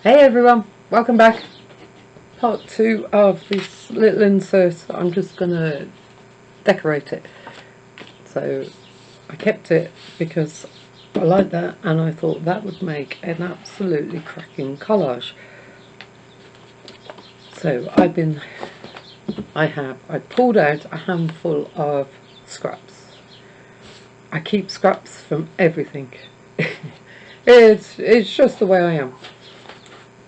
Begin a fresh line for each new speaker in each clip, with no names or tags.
Hey everyone, welcome back. Part 2 of this little insert. I'm just going to decorate it. So I kept it because I like that and I thought that would make an absolutely cracking collage. So I pulled out a handful of scraps. I keep scraps from everything. It's just the way I am.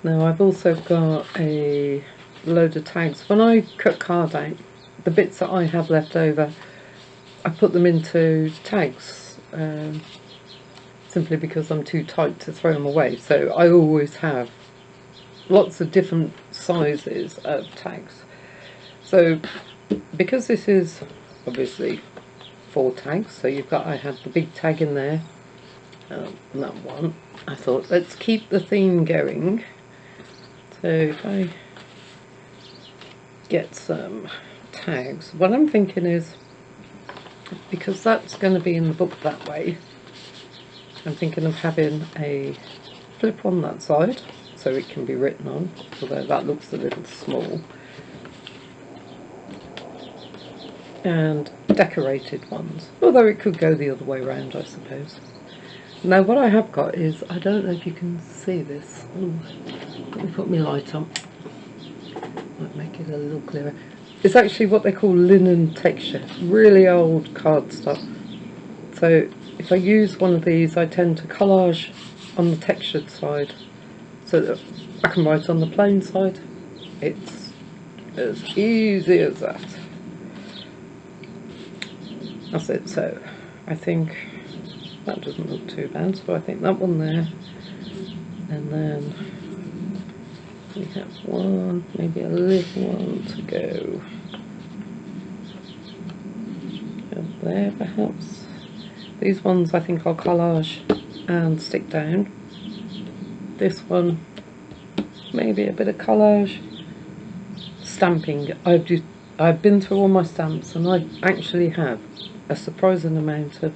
Now I've also got a load of tags. When I cut card out, the bits that I have left over, I put them into tags, simply because I'm too tight to throw them away. So I always have lots of different sizes of tags. So because this is obviously 4 tags, so I had the big tag in there, that one. I thought, let's keep the theme going. So if I get some tags, what I'm thinking is, because that's going to be in the book that way, I'm thinking of having a flip on that side so it can be written on, although that looks a little small, and decorated ones, although it could go the other way around, I suppose. Now what I have got is, I don't know if you can see this. Ooh, let me put my light on. Might make it a little clearer. It's actually what they call linen texture, really old cardstock. So if I use one of these, I tend to collage on the textured side so that I can write on the plain side. It's as easy as that. That's it. So I think that doesn't look too bad, so I think that one there, and then we have one, maybe a little one to go up there perhaps. These ones I think I'll collage and stick down. This one, maybe a bit of collage. Stamping, I've been through all my stamps and I actually have a surprising amount of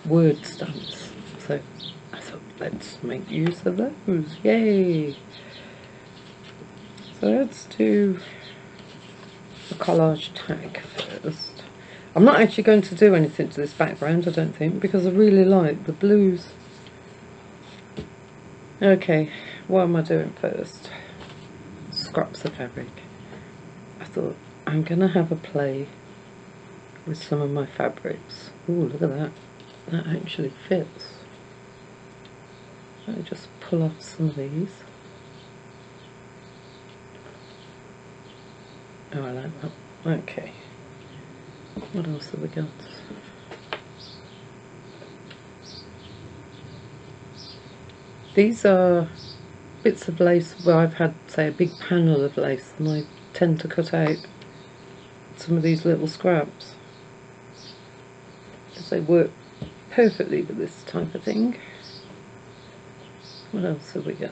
word stamps, so I thought, let's make use of those. Yay! So let's do the collage tag first. I'm not actually going to do anything to this background, I don't think, because I really like the blues. Okay, what am I doing first? Scraps of fabric. I thought, I'm going to have a play with some of my fabrics. Ooh, look at that. That actually fits. Let me just pull off some of these. Oh, I like that. Okay. What else have we got? These are bits of lace where I've had, say, a big panel of lace, and I tend to cut out some of these little scraps because they work perfectly with this type of thing. What else have we got?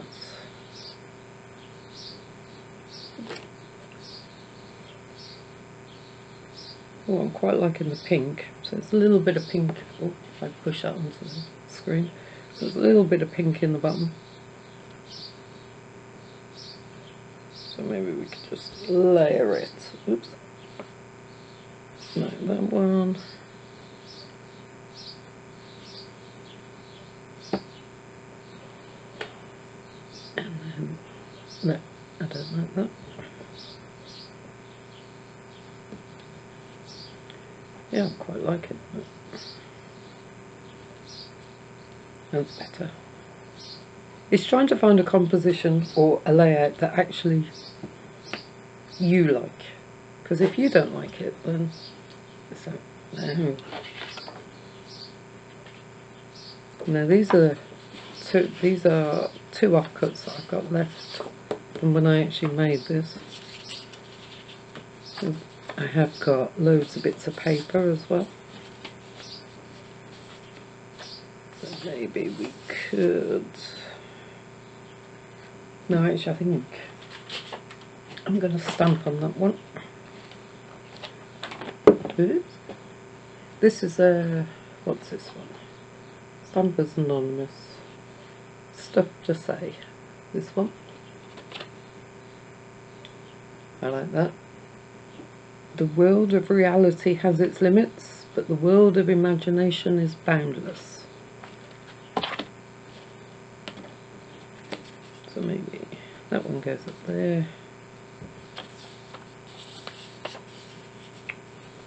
Oh, I'm quite liking the pink. So it's a little bit of pink. Oh, if I push that onto the screen. So there's a little bit of pink in the bottom. So maybe we could just layer it. Oops. No, that one. And then, no, I don't like that. Yeah, I quite like it. That's better. It's trying to find a composition or a layout that actually you like. Because if you don't like it, then it's like, no. Now these are two offcuts that I've got left from when I actually made this. I have got loads of bits of paper as well. So maybe we could... No, actually I think I'm going to stamp on that one. Oops. This is a... what's this one? Stampers Anonymous. Stuff to say. This one. I like that. The world of reality has its limits, but the world of imagination is boundless. So maybe that one goes up there.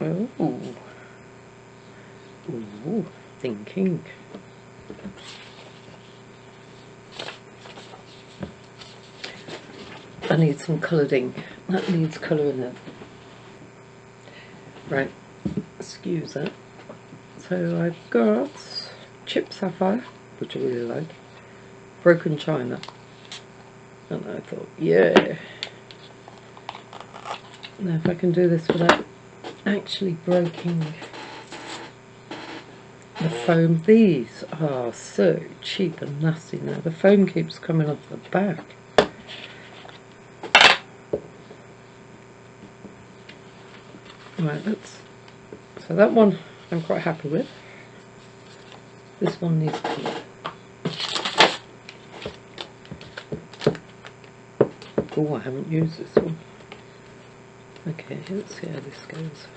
Oh, ooh, thinking. I need some coloured ink. That needs colour in it. Right, excuse that. So I've got chipped sapphire, which I really like, broken china, and I thought, yeah. Now if I can do this without actually breaking the foam. These are so cheap and nasty now. The foam keeps coming off the back. Right, so that one I'm quite happy with. This one needs colour. Oh, I haven't used this one. Okay, let's see how this goes.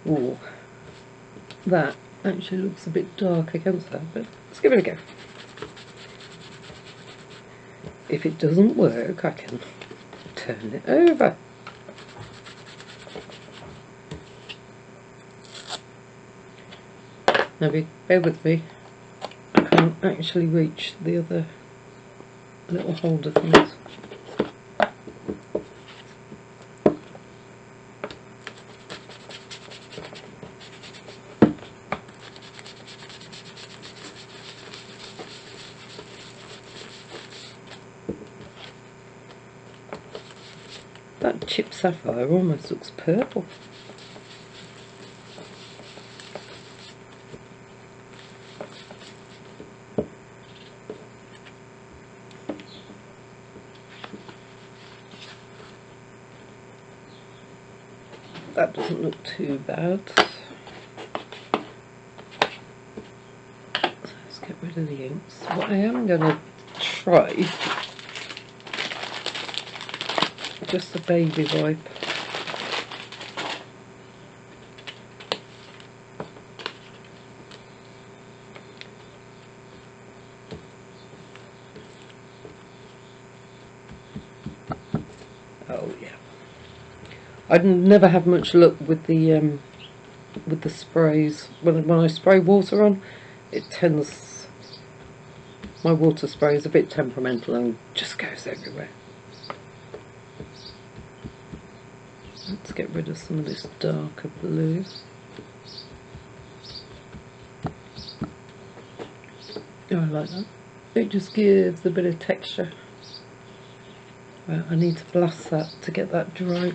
Oh, that actually looks a bit dark against that, but let's give it a go. If it doesn't work, I can turn it over. Now bear with me, I can't actually reach the other little holder things. That chipped sapphire almost looks purple. That doesn't look too bad. So let's get rid of the inks. What I am going to try, just a baby wipe. Oh yeah. I'd never have much luck with the sprays. When I spray water on, it tends, my water spray is a bit temperamental and just goes everywhere. Let's get rid of some of this darker blue. Oh, I like that. It just gives a bit of texture. Right, I need to blast that to get that dry.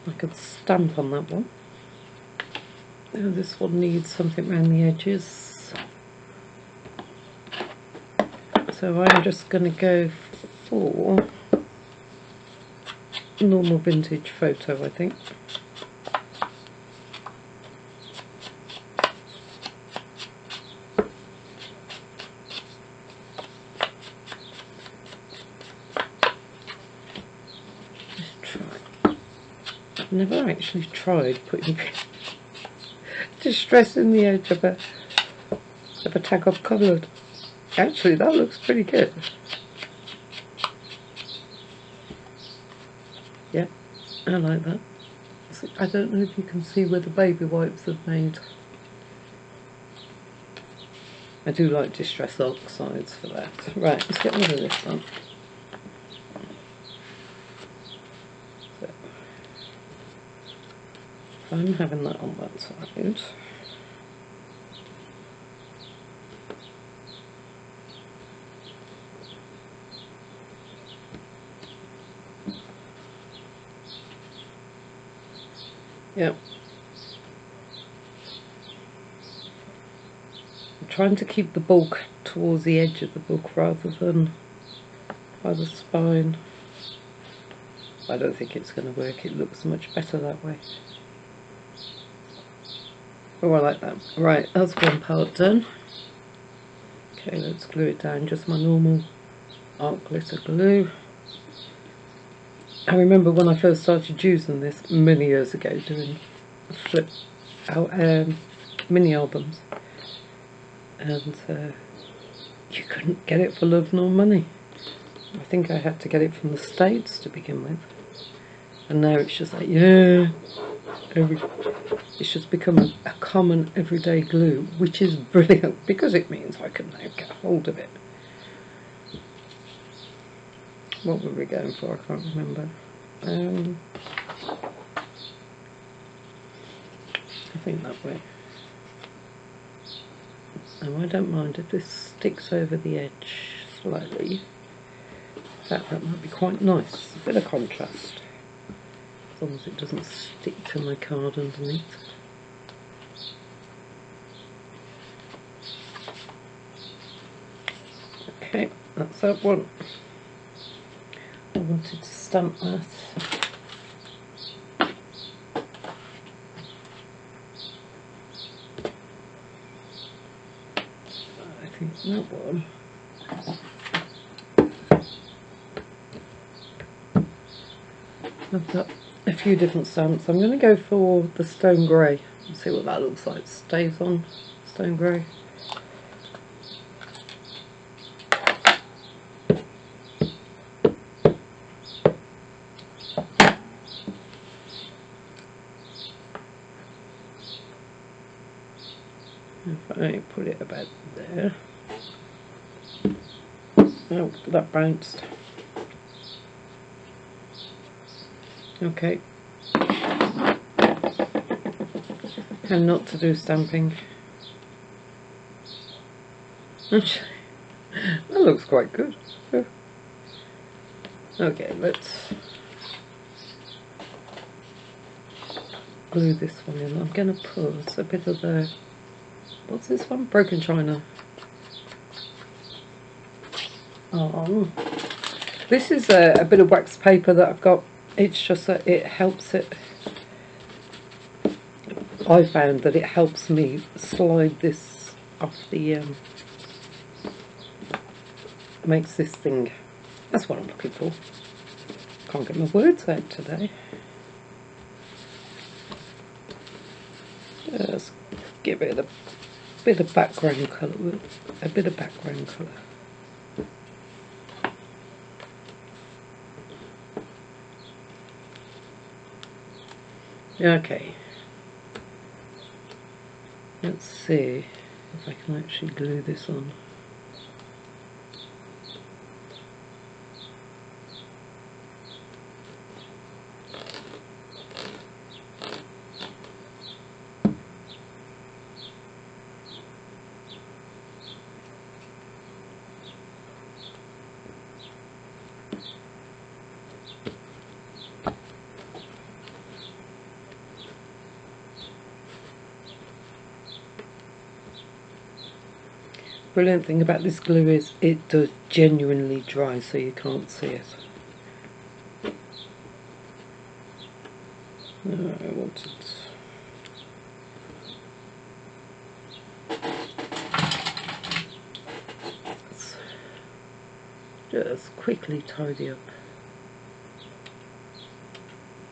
I could stamp on that one. Now this one needs something around the edges. So I'm just going to go for normal vintage photo, I think. I've never actually tried putting distressing the edge of a tag I've coloured. Actually, that looks pretty good. Yeah, I like that. I don't know if you can see where the baby wipes have made. I do like distress oxides for that. Right, let's get rid of this one. So, I'm having that on that side. Yep. I'm trying to keep the bulk towards the edge of the book rather than by the spine. I don't think it's going to work. It looks much better that way. Oh, I like that. Right, that's one part done. Okay, let's glue it down. Just my normal art glitter glue. I remember when I first started using this many years ago, doing flip out mini albums, and you couldn't get it for love nor money. I think I had to get it from the States to begin with, and now it's just like, yeah, it's just become a common everyday glue, which is brilliant because it means I can now get hold of it. What were we going for? I can't remember. I think that way. Oh, I don't mind if this sticks over the edge slightly. In fact, that might be quite nice. A bit of contrast. As long as it doesn't stick to my card underneath. Okay, that's that one. I wanted to stamp that. I think that one. I've got a few different stamps. I'm going to go for the stone grey and see what that looks like. Stays on stone grey. If I put it about there. Oh, that bounced. Okay. How not to do stamping. Actually, that looks quite good. Okay, let's glue this one in. I'm going to put a bit of the, what's this one? Broken China. This is a bit of wax paper that I've got. It's just that it helps it. I found that it helps me slide this off the, makes this thing. That's what I'm looking for. Can't get my words out today. Just give it a bit of background colour. A bit of background colour. Okay. Let's see if I can actually glue this on. Brilliant thing about this glue is it does genuinely dry, so you can't see it. I wanted just quickly tidy up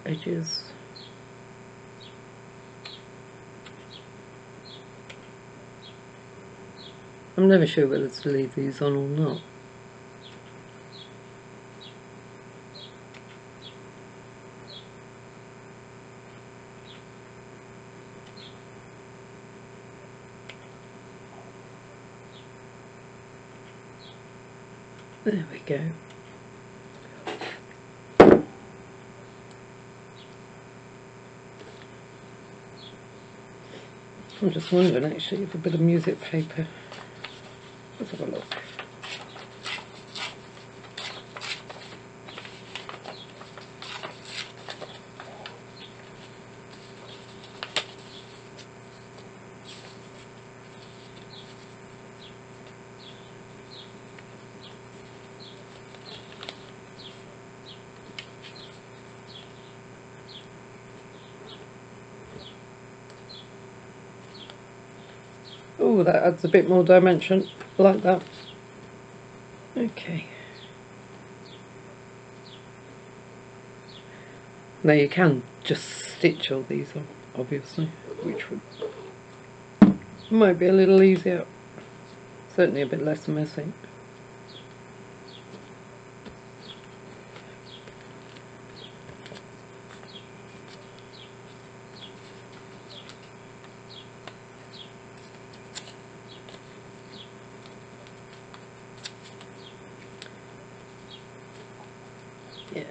edges. I'm never sure whether to leave these on or not. There we go. I'm just wondering actually if a bit of music paper. Let's have a look. Oh, that adds a bit more dimension, like that. Okay. Now you can just stitch all these on, obviously, which might be a little easier. Certainly a bit less messy. Yeah.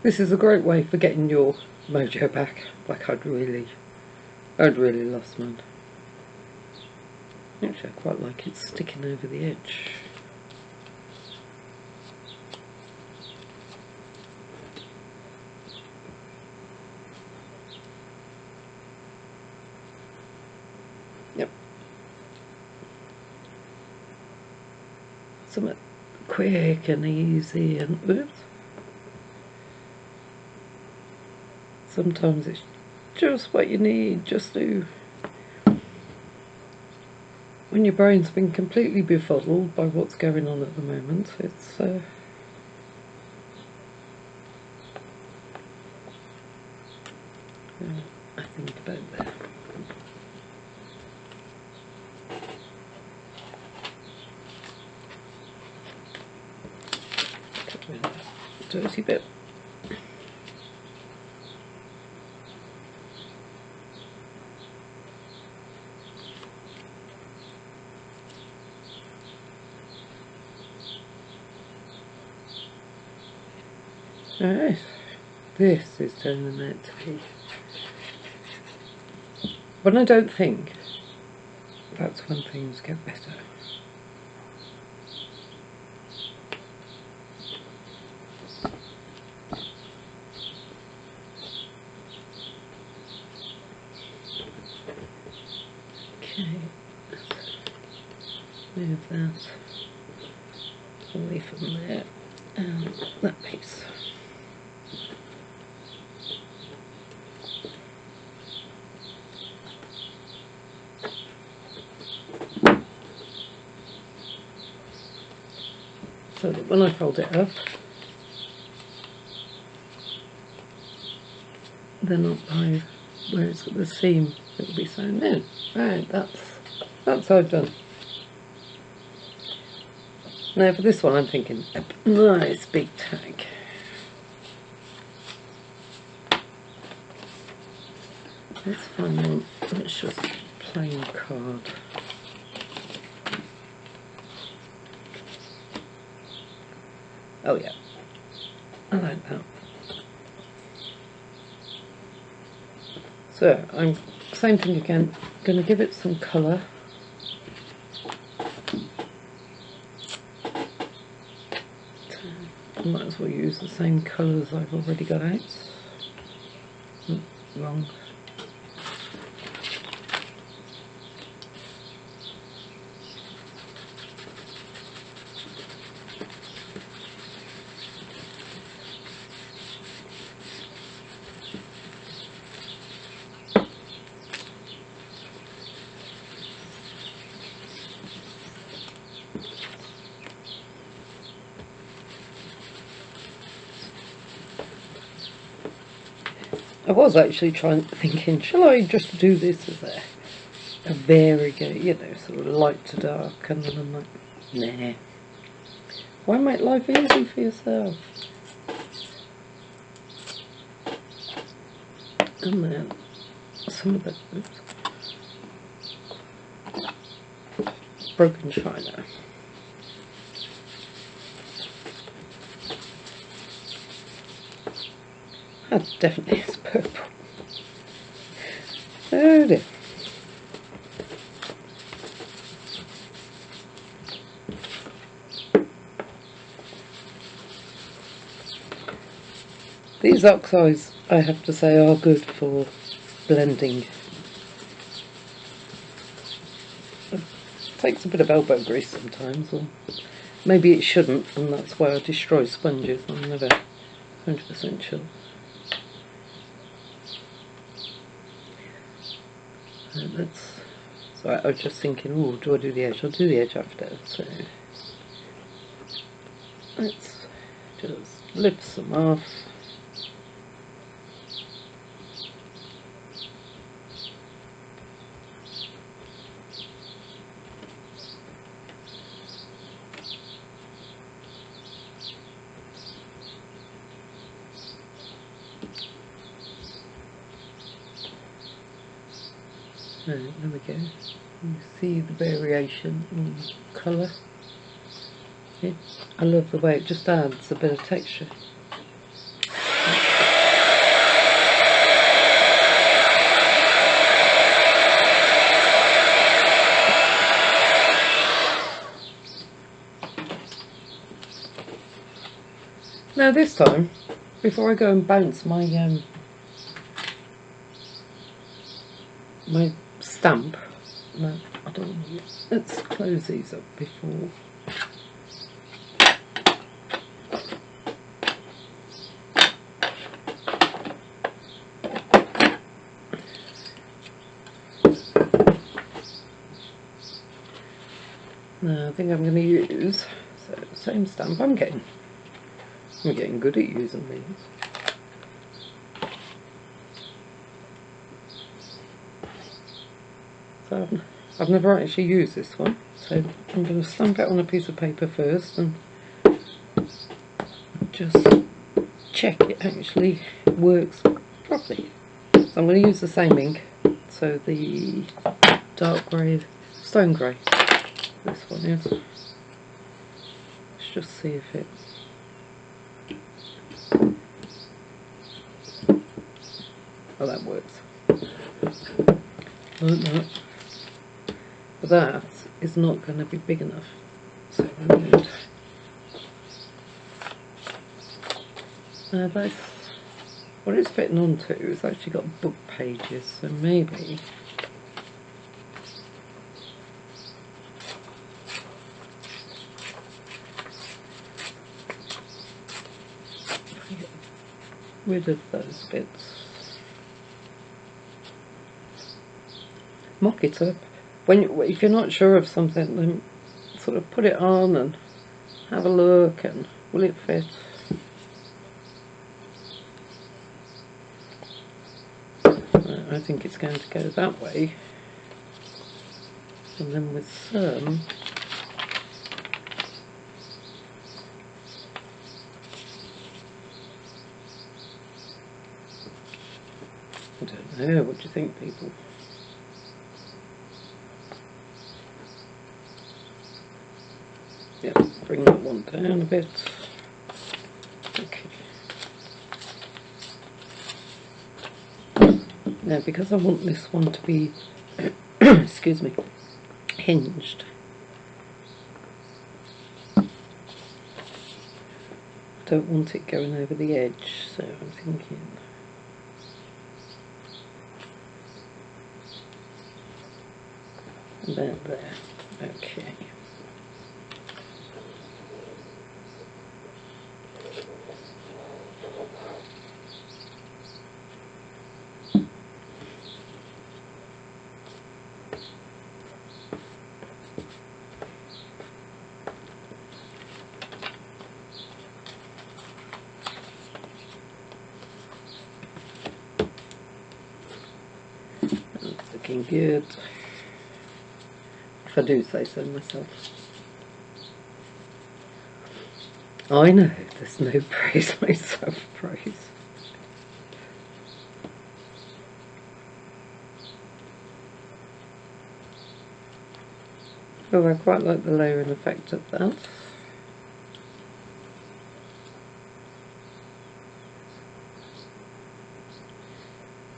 This is a great way for getting your mojo back. Like I'd really lost mine. Actually, I quite like it sticking over the edge. Yep. Something quick and easy and oops. Sometimes it's just what you need, just to, when your brain's been completely befuddled by what's going on at the moment, it's I think about that. Get rid of that dirty bit. Alright, this is turning out to be, when I don't think, that's when things get better. Okay, move that away from there and that piece. So that when I fold it up, they're not by where it's got the seam, it will be sewn in. Right, that's how I've done. Now for this one I'm thinking a nice big tag. Let's find one that's just plain card. Oh yeah, I like that. So I'm same thing again, going to give it some colour. I might as well use the same colours I've already got out. Wrong. I was actually thinking, shall I just do this as a variegated, you know, sort of light to dark, and then I'm like, nah. Why make life easy for yourself? And then some of the broken china. That definitely is purple. Oh dear. These oxides, I have to say, are good for blending. It takes a bit of elbow grease sometimes, or maybe it shouldn't, and that's why I destroy sponges. I'm never 100% sure. So I was just thinking, oh, do I do the edge? I'll do the edge after. So let's just lift some off. There we go. You see the variation in colour. Yeah. I love the way it just adds a bit of texture. Now this time, before I go and bounce my my stamp, no, I don't want to. Let's close these up before. No, I think I'm going to use same stamp. I'm getting good at using these. So I've never actually used this one, so I'm going to stamp it on a piece of paper first and just check it actually works properly. So I'm going to use the same ink, so the dark grey, stone grey, this one is. Let's just see if it... Oh, that works. Like that. But that is not going to be big enough, so I need... That's what it's fitting onto. It's actually got book pages, so maybe get rid of those bits. Mock it up. If you're not sure of something, then sort of put it on and have a look, and will it fit? I think it's going to go that way, and then with some I don't know, what do you think, people? Yep, bring that one down a bit. Okay. Now, because I want this one to be, excuse me, hinged, I don't want it going over the edge, so I'm thinking about there. Okay. That's looking good, if I do say so myself. I know, there's no praise myself praise. Oh, I quite like the layering effect of that.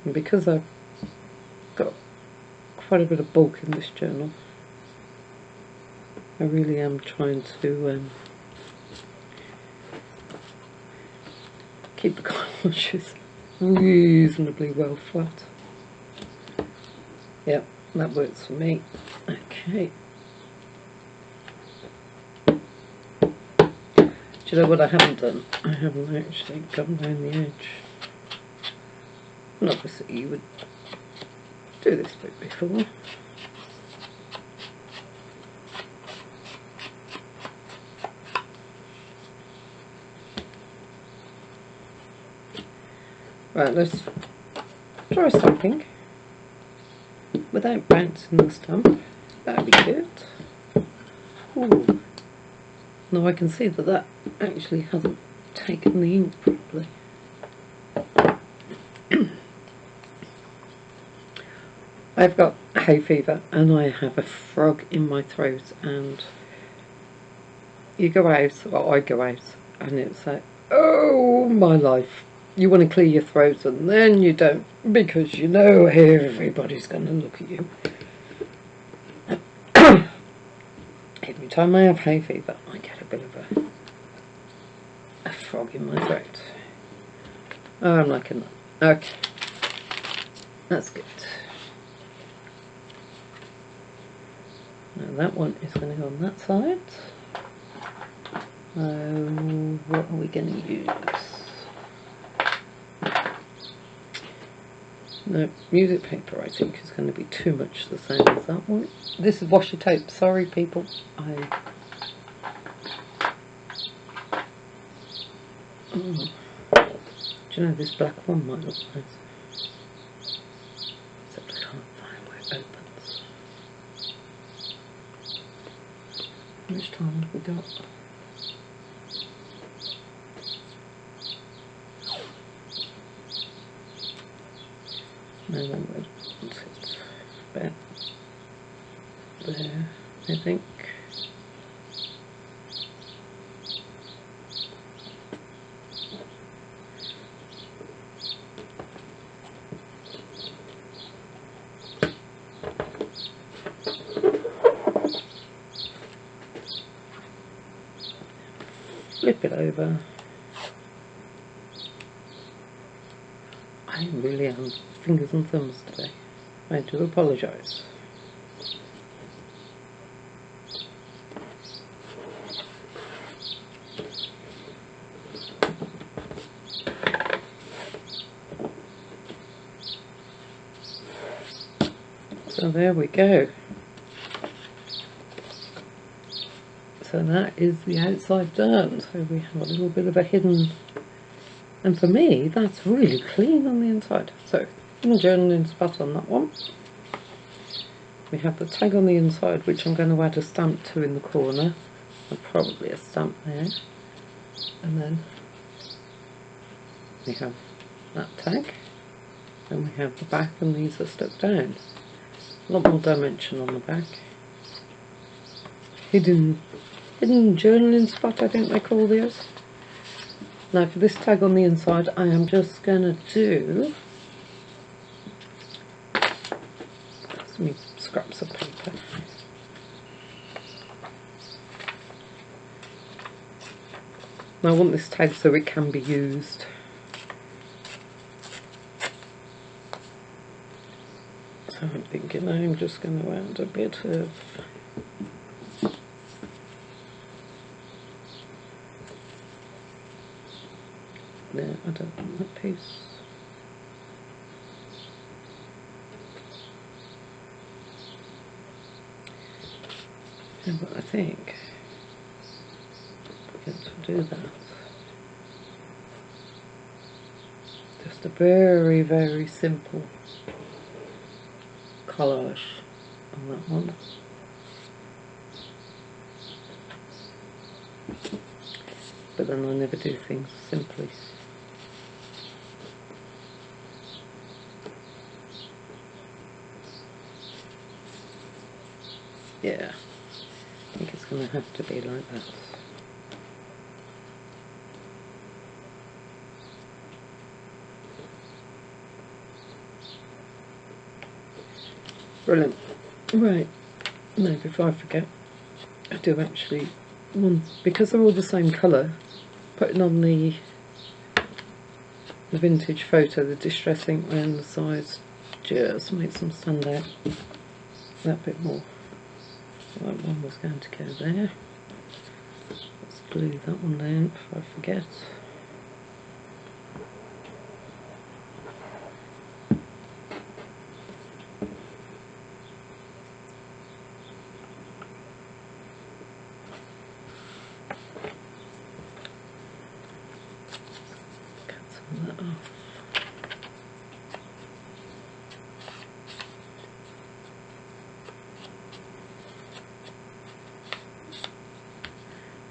And because I've got quite a bit of bulk in this journal, I really am trying to keep the corners reasonably well flat. Yep, that works for me. Okay. Do you know what I haven't done? I haven't actually gone down the edge. And obviously you would do this bit before. Right, let's try stamping without bouncing the stamp. That'd be good. Ooh. Now I can see that that actually hasn't taken the ink properly. I've got hay fever and I have a frog in my throat, and you go out, or I go out, and it's like, oh my life. You want to clear your throat and then you don't, because you know everybody's going to look at you. Every time I have hay fever, I get a bit of a frog in my throat. Oh, I'm liking that. Okay, that's good. Now that one is going to go on that side. What are we going to use? No, music paper I think is going to be too much the same as that one. This is washi tape, sorry people. Do you know, this black one might look nice. Except I can't find where it opens. How much time have we got? No, that would sit about there, I think. Flip it over. I really am fingers and thumbs today. I do apologise. So there we go. So that is the outside done. So we have a little bit of a hidden, and for me that's really clean on the inside. So no journaling spot on that one. We have the tag on the inside, which I'm going to add a stamp to in the corner, and probably a stamp there. And then we have that tag, and we have the back, and these are stuck down. A lot more dimension on the back. Hidden journaling spot, I think they call these. Now for this tag on the inside, I am just going to do some scraps of paper. Now I want this tag so it can be used. So I'm thinking I'm just going to add a bit of there. I don't want that piece. Yeah, but I think I'm going to do that. Just a very, very simple collage on that one. But then I never do things simply. Yeah, I think it's going to have to be like that. Brilliant. Right, no, before I forget, I do actually want, because they're all the same colour, putting on the vintage photo, the distress ink around the sides just makes them stand out that bit more. So that one was going to go there. Let's glue that one down before I forget. Cut some of that off.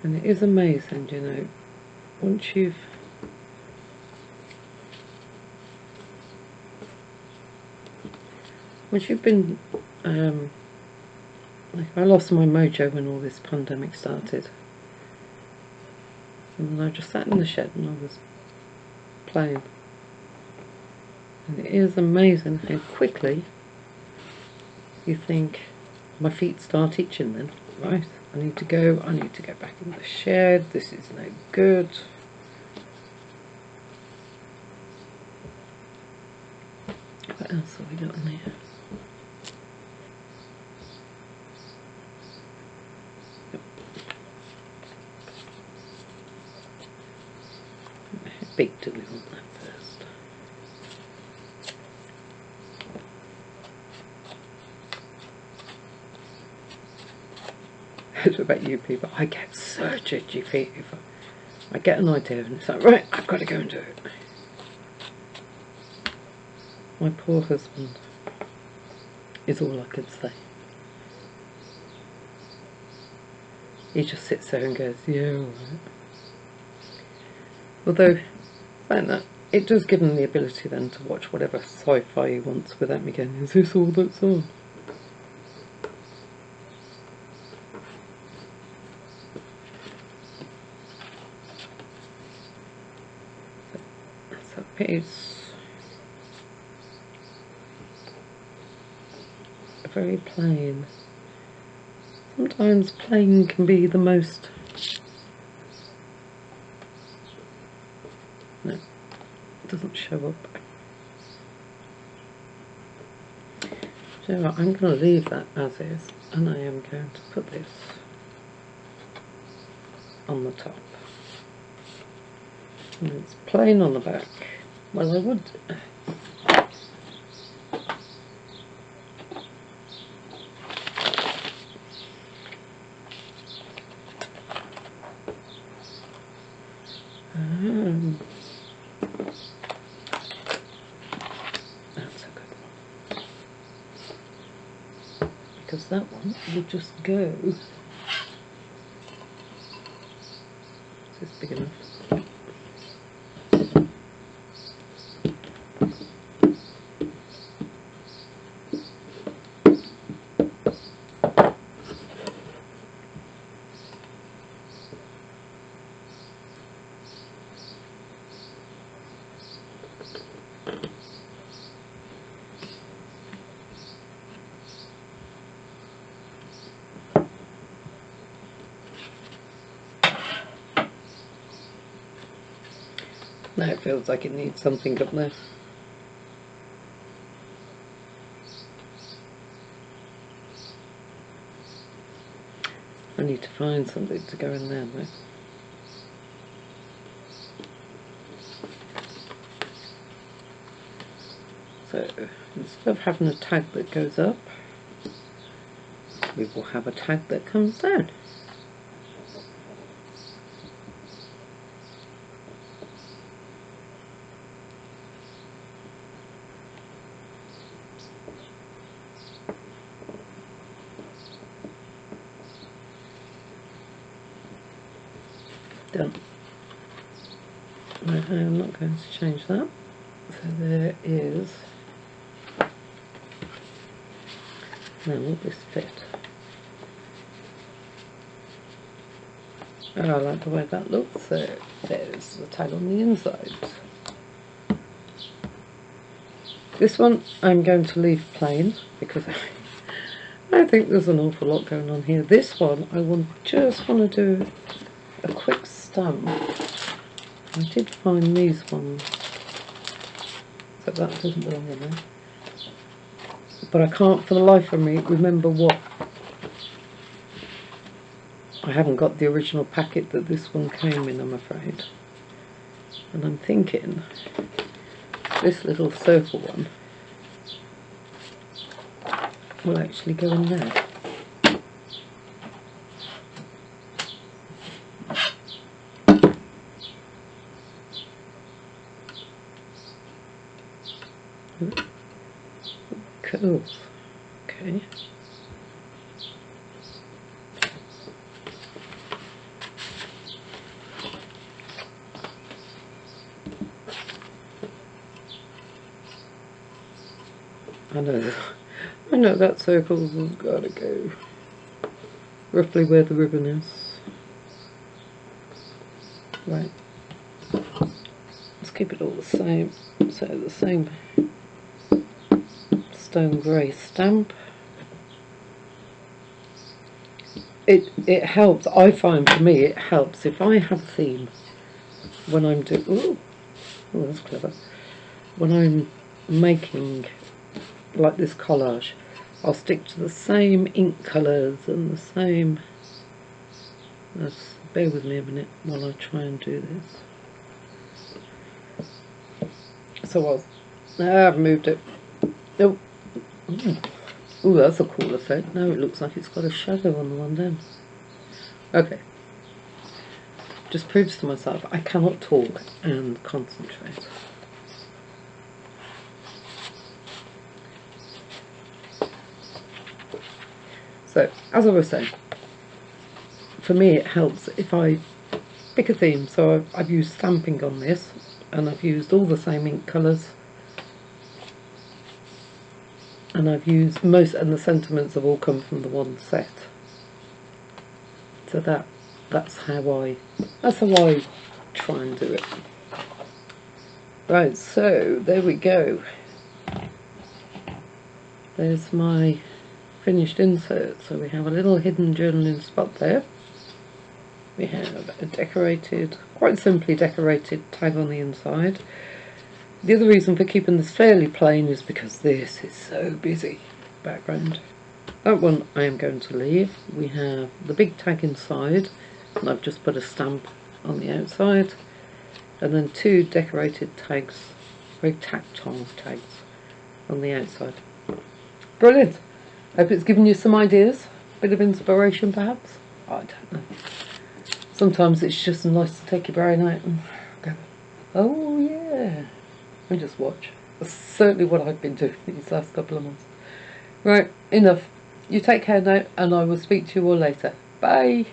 And it is amazing, you know, once you've been like, I lost my mojo when all this pandemic started, and then I just sat in the shed and I was playing, and it is amazing how quickly you think, my feet start itching then, right, I need to go back in the shed, this is no good. What else have we got in here? How big do we want that first? It's about you people. I get such itchy feet if I get an idea and it's like, right, I've got to go and do it. My poor husband is all I can say. He just sits there and goes, yeah, all right. Although, saying that, it does give him the ability then to watch whatever sci-fi he wants without me going, is this all that's on? That's a piece. Very plain. Sometimes plain can be the most... No, it doesn't show up. So I'm going to leave that as is, and I am going to put this on the top. And it's plain on the back. Well, I would... that's a good one. Because that one would just go... Is this big enough? Now it feels like it needs something up there. I need to find something to go in there though. So instead of having a tag that goes up, we will have a tag that comes down. Done. Right, I'm not going to change that. So there is... Now will this fit? Oh, I like the way that looks. So there's the tag on the inside. This one I'm going to leave plain because I think there's an awful lot going on here. This one I just want to do a quick stamp. I did find these ones, so that doesn't belong in there. But I can't for the life of me remember what I haven't got the original packet that this one came in, I'm afraid. And I'm thinking this little circle one will actually go in there. Cool. Okay. I know that circle's got to go roughly where the ribbon is. Right. Let's keep it all the same. So the same stone grey stamp. It helps. I find for me it helps if I have a theme when I'm doing. Oh, that's clever. When I'm making like this collage, I'll stick to the same ink colours and the same. Let's bear with me a minute while I try and do this. So I've moved it. Oh, ooh, that's a cool effect. Now it looks like it's got a shadow on the one down. Okay. Just proves to myself I cannot talk and concentrate. So, as I was saying, for me it helps if I pick a theme. So I've used stamping on this, and I've used all the same ink colours, and I've used and the sentiments have all come from the one set. So that's how I try and do it. Right, so there we go. There's my finished insert. So we have a little hidden journaling spot there. We have a decorated, quite simply decorated tag on the inside. The other reason for keeping this fairly plain is because this is so busy. Background. That one I am going to leave. We have the big tag inside, and I've just put a stamp on the outside, and then two decorated tags, very tactile tags on the outside. Brilliant. Hope it's given you some ideas, bit of inspiration perhaps. I don't know. Sometimes it's just nice to take your brain out and go, oh yeah, and just watch. That's certainly what I've been doing these last couple of months. Right, enough. You take care now, and I will speak to you all later. Bye.